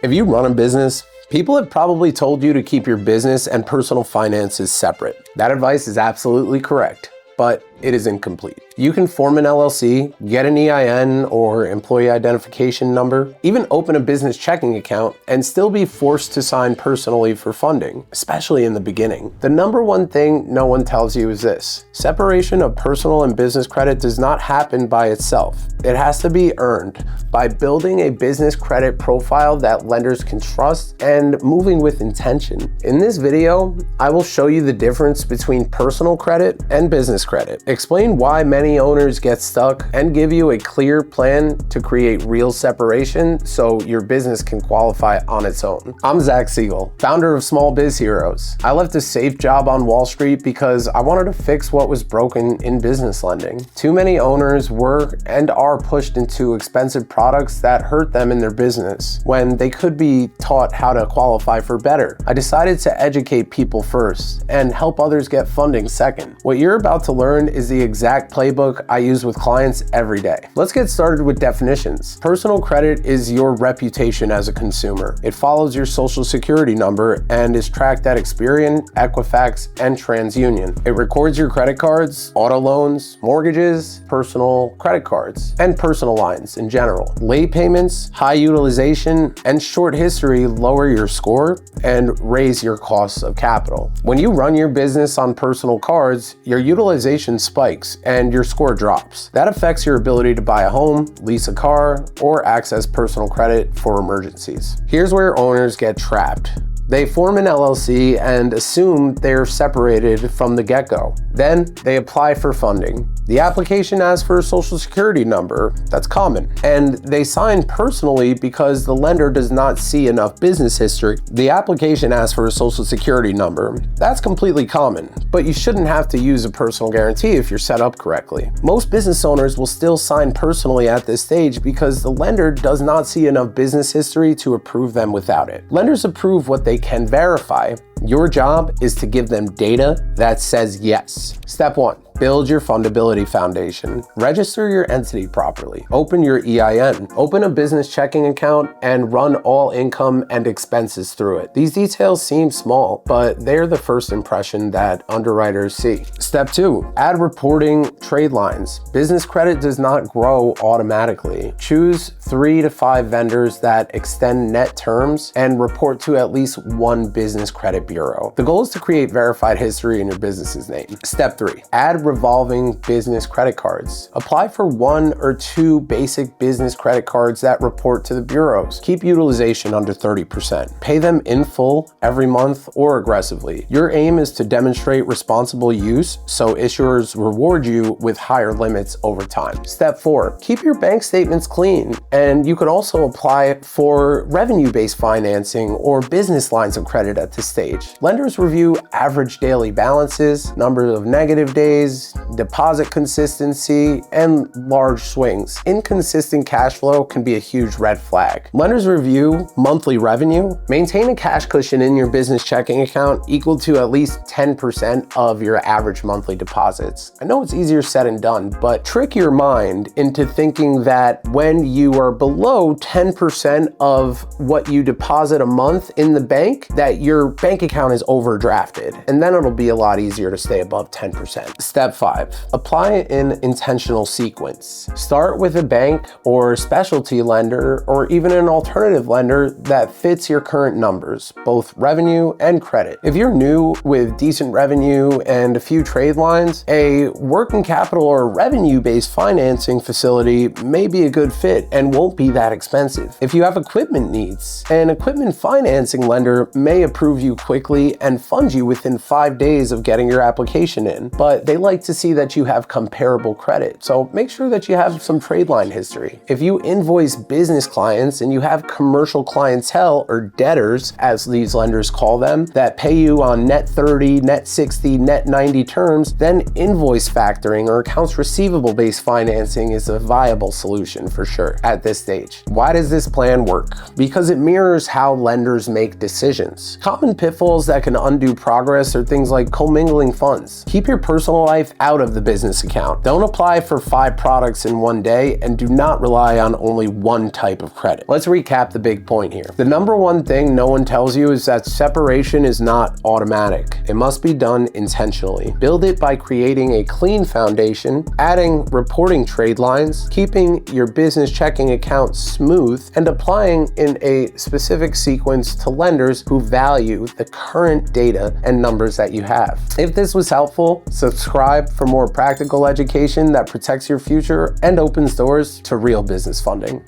If you run a business, people have probably told you to keep your business and personal finances separate. That advice is absolutely correct, but it is incomplete. You can form an LLC, get an EIN or employee identification number, even open a business checking account, and still be forced to sign personally for funding, especially in the beginning. The number one thing no one tells you is this: separation of personal and business credit does not happen by itself. It has to be earned by building a business credit profile that lenders can trust and moving with intention. In this video, I will show you the difference between personal credit and business credit, explain why many owners get stuck, and give you a clear plan to create real separation so your business can qualify on its own. I'm Zach Siegel, founder of Small Biz Heroes. I left a safe job on Wall Street because I wanted to fix what was broken in business lending. Too many owners were and are pushed into expensive products that hurt them in their business when they could be taught how to qualify for better. I decided to educate people first and help others get funding second. What you're about to learn is the exact playbook I use with clients every day. Let's get started with definitions. Personal credit is your reputation as a consumer. It follows your social security number and is tracked at Experian, Equifax, and TransUnion. It records your credit cards, auto loans, mortgages, personal credit cards, and personal lines in general. Late payments, high utilization, and short history lower your score and raise your costs of capital. When you run your business on personal cards, your utilization spikes and your score drops. That affects your ability to buy a home, lease a car, or access personal credit for emergencies. Here's where owners get trapped. They form an LLC and assume they're separated from the get-go. Then they apply for funding. The application asks for a social security number. That's common. And they sign personally because the lender does not see enough business history. The application asks for a social security number. That's completely common, but you shouldn't have to use a personal guarantee if you're set up correctly. Most business owners will still sign personally at this stage because the lender does not see enough business history to approve them without it. Lenders approve what they can verify. Your job is to give them data that says yes. Step 1. Build your fundability foundation. Register your entity properly. Open your EIN. Open a business checking account and run all income and expenses through it. These details seem small, but they're the first impression that underwriters see. Step 2. Add reporting trade lines. Business credit does not grow automatically. Choose 3 to 5 vendors that extend net terms and report to at least one business credit bureau. The goal is to create verified history in your business's name. Step 3. Add revolving business credit cards. Apply for 1 or 2 basic business credit cards that report to the bureaus. Keep utilization under 30%. Pay them in full every month or aggressively. Your aim is to demonstrate responsible use, so issuers reward you with higher limits over time. Step 4. Keep your bank statements clean, and you could also apply for revenue-based financing or business lines of credit at this stage. Lenders review average daily balances, number of negative days, deposit consistency, and large swings. Inconsistent cash flow can be a huge red flag. Lenders review monthly revenue. Maintain a cash cushion in your business checking account equal to at least 10% of your average monthly deposits. I know it's easier said than done, but trick your mind into thinking that when you are below 10% of what you deposit a month in the bank, that your bank account is overdrafted, and then it'll be a lot easier to stay above 10%. Step 5. Apply in intentional sequence. Start with a bank or specialty lender or even an alternative lender that fits your current numbers, both revenue and credit. If you're new with decent revenue and a few trade lines, a working capital or revenue-based financing facility may be a good fit and won't be that expensive. If you have equipment needs, an equipment financing lender may approve you quickly and fund you within 5 days of getting your application in, but they like to see that you have comparable credit. So make sure that you have some trade line history. If you invoice business clients and you have commercial clientele or debtors, as these lenders call them, that pay you on net 30, net 60, net 90 terms, then invoice factoring or accounts receivable based financing is a viable solution for sure at this stage. Why does this plan work? Because it mirrors how lenders make decisions. Common pitfalls that can undo progress are things like commingling funds. Keep your personal life out of the business account. Don't apply for 5 products in one day, and do not rely on only one type of credit. Let's recap the big point here. The number one thing no one tells you is that separation is not automatic. It must be done intentionally. Build it by creating a clean foundation, adding reporting trade lines, keeping your business checking account smooth, and applying in a specific sequence to lenders who value the current data and numbers that you have. If this was helpful, subscribe for more practical education that protects your future and opens doors to real business funding.